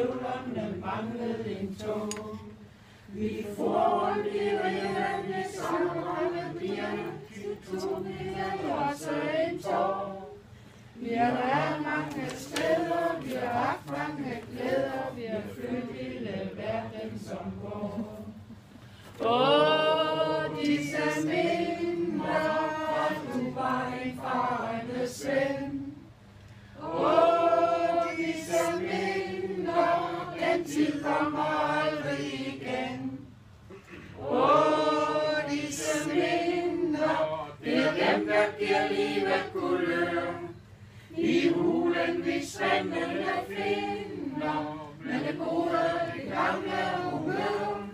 støvlerne manglede en tog. Vi for rundt i rigerne sammen med pigerne, de tog vi også en tog. Vi har været mange steder, vi har haft mange glæder, vi har flyttet hele verden som går. Disse minder, du var en farendes ven. Disse minder, den tid kommer aldrig igen. Disse minder, det er dem, der giver livet kulør. I hulen, hvis vandene finder, men det gode, det gamle humør.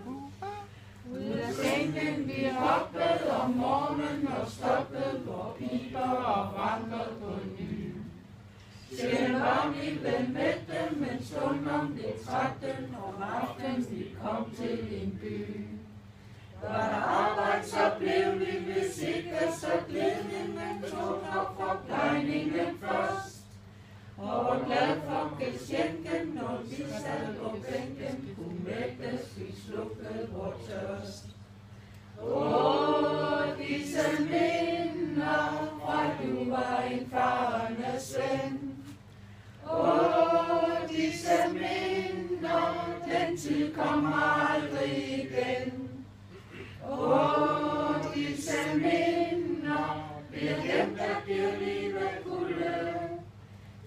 Ud af sengen vi hoppede om morgenen og stoppede vor piber og vanker på ny. Sjælen var vi blev mætte, men stundom blev trætte, om aftenen vi kom til en by. Var der arbejde, så blev vi, hvis ikke så gled vi, men tog nok forplejningen først. Og var glad for gesjenken, når vi sad på bænken, kunne mættes, vi slukkede vor tørst. Disse minder, fra du var en farendes ven. Disse minder, den tid kommer aldrig igen. Disse minder, bliver dem, der giver livet kulør.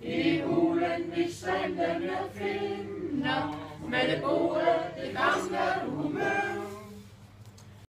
I hulen, hvis vandene finder, med det gode, det gamle